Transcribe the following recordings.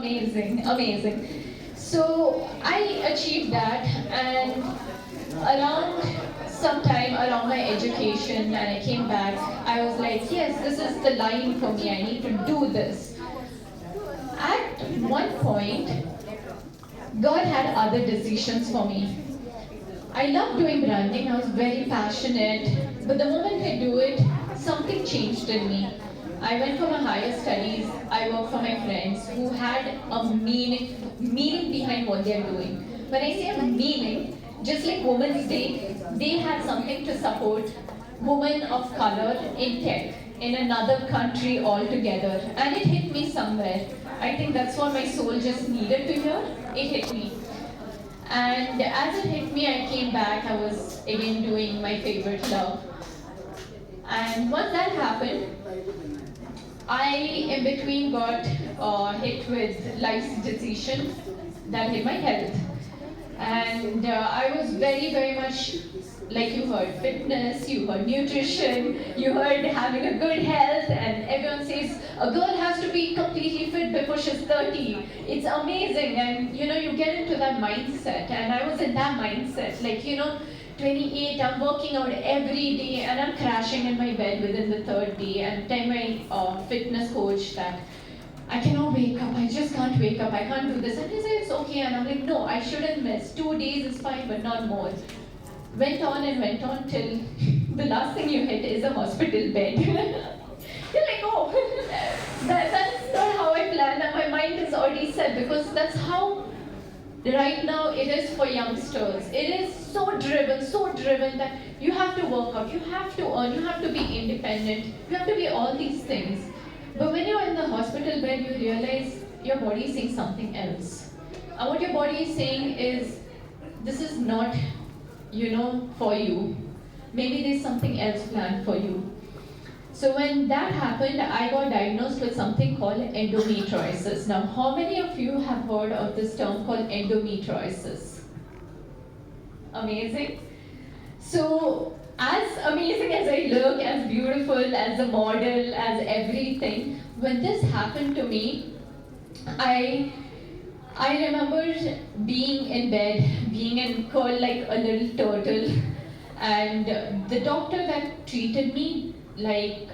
Amazing, amazing. So I achieved that, and around sometime around my education, and I came back, I was like, yes, this is the line for me. I need to do this. At one point, God had other decisions for me. I love doing branding. I was very passionate, but the moment I do it, something changed in me. I went for my higher studies. I worked for my friends who had a meaning behind what they're doing. When I say a meaning, just like Women's Day, they had something to support women of color in tech in another country altogether, and it hit me somewhere. I think that's what my soul just needed to hear. It hit me. And as it hit me, I came back. I was again doing my favorite love. And once that happened, I in between got hit with life's decision that hit my health. And I was very, very much like you heard fitness, you heard nutrition, you heard having a good health, and everyone says a girl has to be completely fit before she's 30. It's amazing, and you get into that mindset, and I was in that mindset, like 28, I'm working out every day, and I'm crashing in my bed within the third day, and tell my fitness coach that I cannot wake up. I just can't wake up. I can't do this. And he said, it's okay. And I'm like, no, I shouldn't miss. 2 days is fine, but not more. Went on and went on till the last thing you hit is a hospital bed. You're like, oh, that's not how I planned. And my mind is already set because that's how right now it is for youngsters. It is so driven that you have to work out, you have to earn, you have to be independent, you have to be all these things. But when you're in the hospital bed, you realize your body is saying something else. And what your body is saying is, this is not, for you. Maybe there's something else planned for you. So when that happened, I got diagnosed with something called endometriosis. Now, how many of you have heard of this term called endometriosis? Amazing. So as amazing as I look, as beautiful, as a model, as everything, when this happened to me, I remember being in bed, being in curl like a little turtle, and the doctor that treated me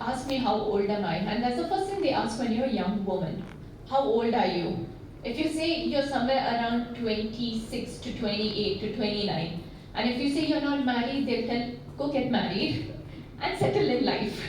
asked me how old am I, and that's the first thing they ask when you're a young woman. How old are you? If you say you're somewhere around 26 to 28 to 29, and if you say you're not married, they'll tell, go get married and settle in life.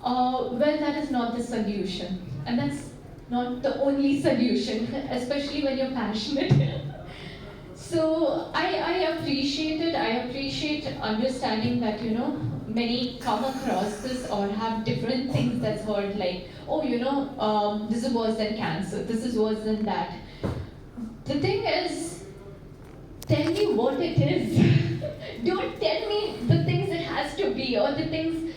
Well, that is not the solution. And that's not the only solution, especially when you're passionate. So I appreciate it. I appreciate understanding that, many come across this or have different things that's heard like, oh, this is worse than cancer, this is worse than that. The thing is, tell me what it is. Don't tell me the things it has to be or the things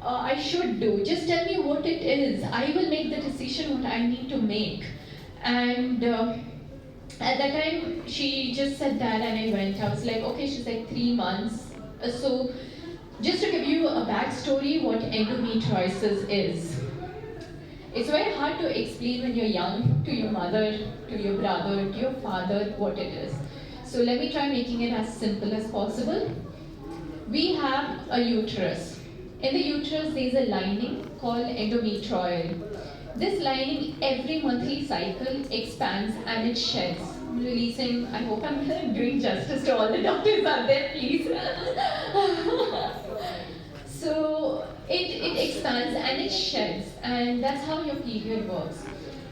I should do. Just tell me what it is. I will make the decision what I need to make. And at that time, she just said that, and I went. I was like, okay. She's like 3 months. So, just to give you a backstory, what endometriosis is. It's very hard to explain when you're young to your mother, to your brother, to your father, what it is. So let me try making it as simple as possible. We have a uterus. In the uterus, there's a lining called endometrium. This lining, every monthly cycle, expands and it sheds, releasing. I hope I'm doing justice to all the doctors out there, please. So it expands and it sheds, and that's how your period works.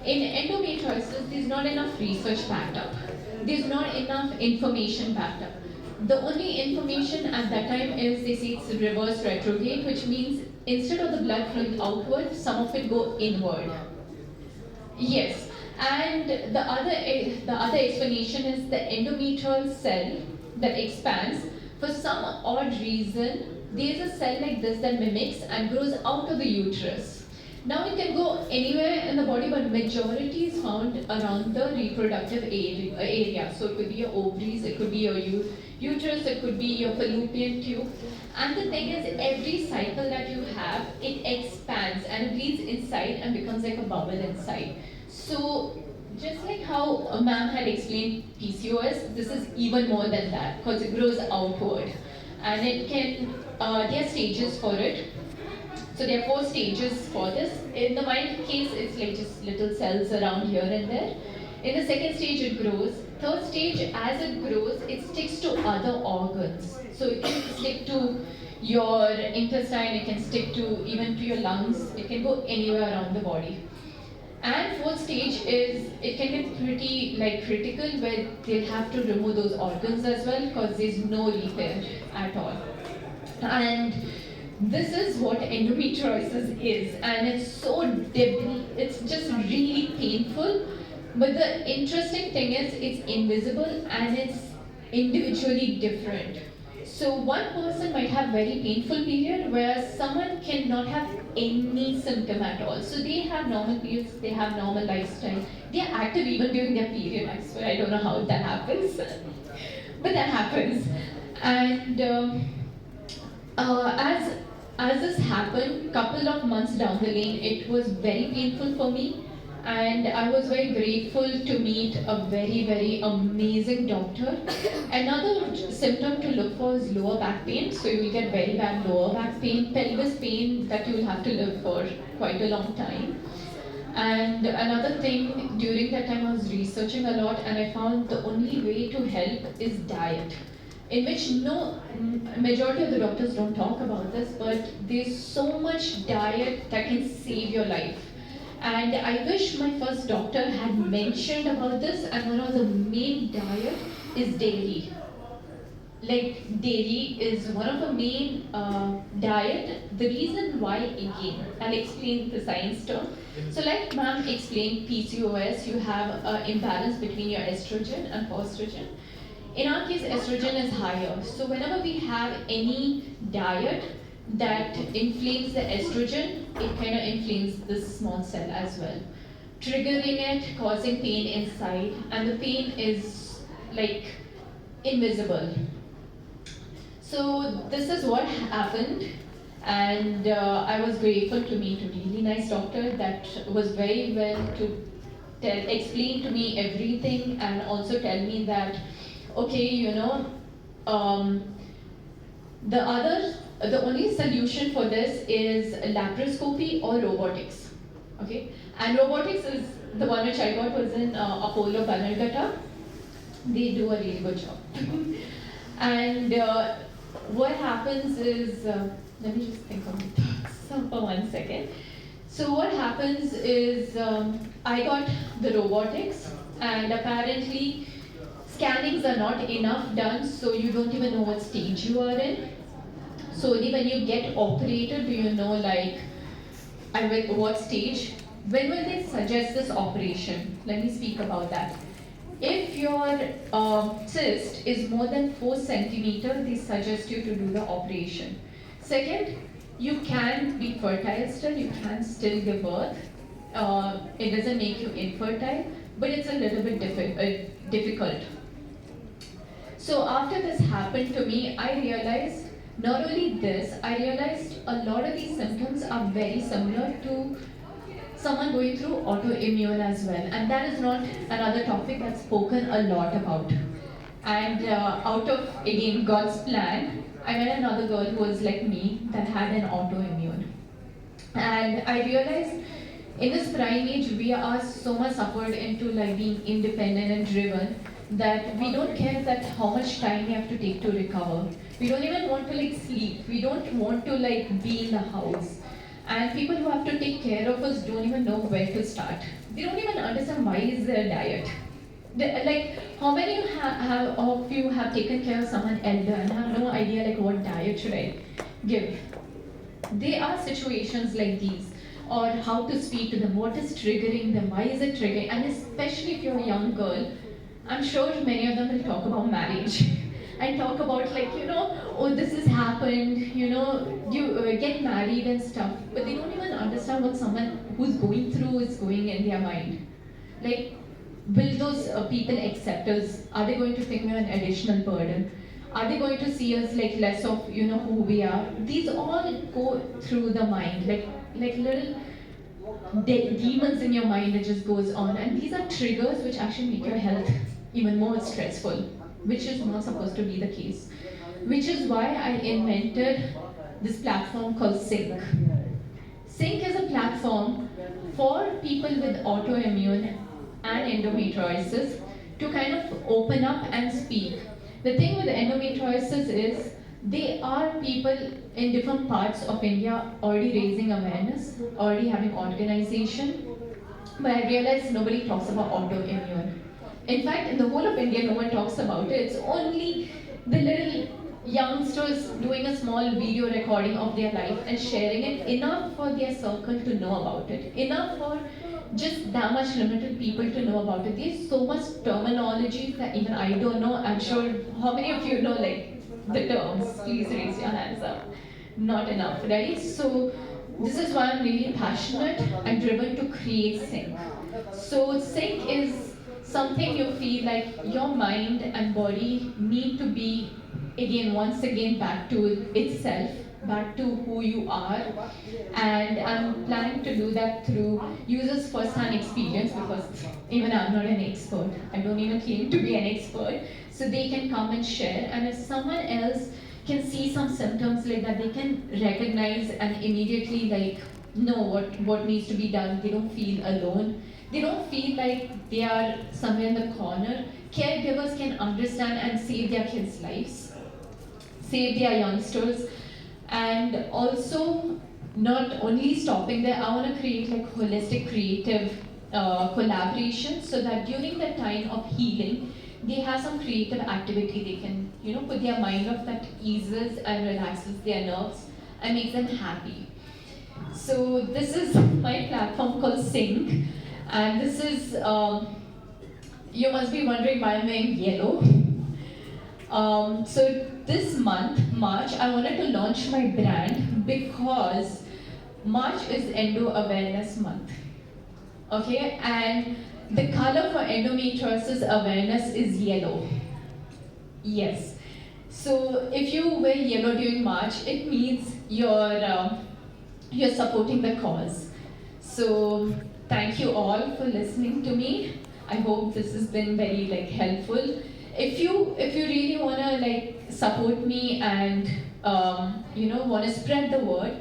In endometriosis, there's not enough research backed up. There's not enough information backed up. The only information at that time is they say it's reverse retrograde, which means instead of the blood flowing outward, some of it go inward. Yes, and the other explanation is the endometrial cell that expands. For some odd reason, there is a cell like this that mimics and grows out of the uterus. Now it can go anywhere in the body, but majority is found around the reproductive area. So it could be your ovaries, it could be your uterus, it could be your fallopian tube. And the thing is, every cycle that you have, it expands and it bleeds inside and becomes like a bubble inside. So, just like how ma'am had explained PCOS, this is even more than that because it grows outward, and it can. There are stages for it. So there are four stages for this. In the mild case, it's like just little cells around here and there. In the second stage, it grows. Third stage, as it grows, it sticks to other organs. So it can stick to your intestine, it can stick to even to your lungs, it can go anywhere around the body. And fourth stage is it can get pretty like critical where they'll have to remove those organs as well because there's no repair at all. And this is what endometriosis is, and it's so deadly, it's just really painful. But the interesting thing is it's invisible and it's individually different. So one person might have very painful period whereas someone cannot have any symptom at all. So they have normal periods, they have normal lifestyle, they are active even during their period. I swear I don't know how that happens, but that happens. And as this happened, couple of months down the lane, it was very painful for me, and I was very grateful to meet a very amazing doctor. Another symptom to look for is lower back pain. So you will get very bad lower back pain, pelvis pain that you will have to live for quite a long time. And another thing, during that time I was researching a lot and I found the only way to help is diet, in which no majority of the doctors don't talk about this, but there's so much diet that can save your life. And I wish my first doctor had mentioned about this, and one of the main diet is dairy. Like dairy is one of the main diet. The reason why, again, I'll explain the science term. So like ma'am explained, PCOS, you have an imbalance between your estrogen and estrogen. In our case, estrogen is higher. So whenever we have any diet that inflames the estrogen, it kind of inflames this small cell as well, triggering it, causing pain inside, and the pain is like invisible. So this is what happened, and I was grateful to meet a really nice doctor that was very well to explain to me everything and also tell me that okay, the only solution for this is laparoscopy or robotics. Okay, and robotics is the one which I got was in Apollo Bannerghatta. They do a really good job. And what happens is, let me just think of it for 1 second. So what happens is, I got the robotics, and apparently scannings are not enough done, so you don't even know what stage you are in. So only when you get operated do you know like at what stage. When will they suggest this operation? Let me speak about that. If your cyst is more than 4 centimeters, they suggest you to do the operation. Second, you can be fertile still, you can still give birth. It doesn't make you infertile, but it's a little bit difficult. So after this happened to me, I realized not only this, I realized a lot of these symptoms are very similar to someone going through autoimmune as well. And that is not another topic that's spoken a lot about. And out of, again, God's plan, I met another girl who was like me that had an autoimmune. And I realized in this prime age, we are so much suffered into like being independent and driven that we don't care that how much time we have to take to recover. We don't even want to like sleep. We don't want to like be in the house. And people who have to take care of us don't even know where to start. They don't even understand why is their diet. Like how many of you have taken care of someone elder and have no idea like what diet should I give? There are situations like these, or how to speak to them, what is triggering them, why is it triggering, and especially if you're a young girl, I'm sure many of them will talk about marriage and talk about like, oh, this has happened, you get married and stuff, but they don't even understand what someone who's going through is going in their mind. Like, will those people accept us? Are they going to think we're an additional burden? Are they going to see us like less of, who we are? These all go through the mind, like little demons in your mind that just goes on, and these are triggers which actually make your health even more stressful, which is not supposed to be the case. Which is why I invented this platform called Sync. Sync is a platform for people with autoimmune and endometriosis to kind of open up and speak. The thing with endometriosis is they are people in different parts of India already raising awareness, already having organization, but I realized nobody talks about autoimmune. In fact, in the whole of India, no one talks about it. It's only the little youngsters doing a small video recording of their life and sharing it, enough for their circle to know about it, enough for just that much limited people to know about it. There's so much terminology that even I don't know. I'm sure how many of you know like the terms? Please raise your hands up. Not enough, right? So this is why I'm really passionate and driven to create Sync. So Sync is something you feel like your mind and body need to be again once again back to itself, back to who you are, and I'm planning to do that through users first-hand experience, because even I'm not an expert, I don't even claim to be an expert, so they can come and share, and if someone else can see some symptoms like that, they can recognize and immediately like know what needs to be done. They don't feel alone. They don't feel like they are somewhere in the corner. Caregivers can understand and save their kids' lives, save their youngsters, and also not only stopping there, I want to create like holistic creative collaboration so that during the time of healing, they have some creative activity they can, put their mind off that eases and relaxes their nerves and makes them happy. So this is my platform called Sync, and this is, you must be wondering why I'm wearing yellow. So this month, March, I wanted to launch my brand because March is Endo Awareness Month. Okay, and the color for endometriosis awareness is yellow. Yes. So if you wear yellow during March, it means you're supporting the cause. So thank you all for listening to me. I hope this has been very helpful. If you really wanna support me and wanna spread the word,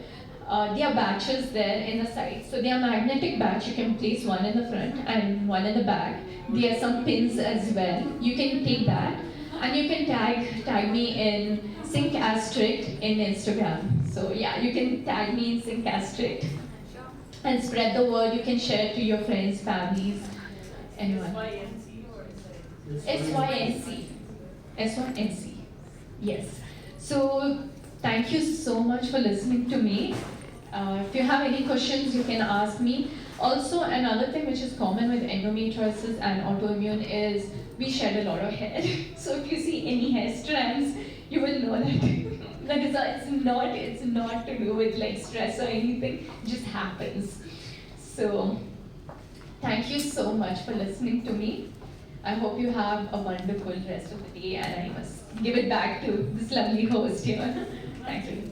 there are badges there in the side. So they are magnetic badge. You can place one in the front and one in the back. There are some pins as well. You can take that and you can tag me in Sync as Strict in Instagram. So yeah, you can tag me in Sync as Strict and spread the word. You can share it to your friends, families, anyone. SYNC. SYNC. Yes. So thank you so much for listening to me. If you have any questions, you can ask me. Also, another thing which is common with endometriosis and autoimmune is we shed a lot of hair. So if you see any hair strands, you will know that it's not to do with stress or anything. It just happens. So thank you so much for listening to me. I hope you have a wonderful rest of the day, and I must give it back to this lovely host here. Thank you.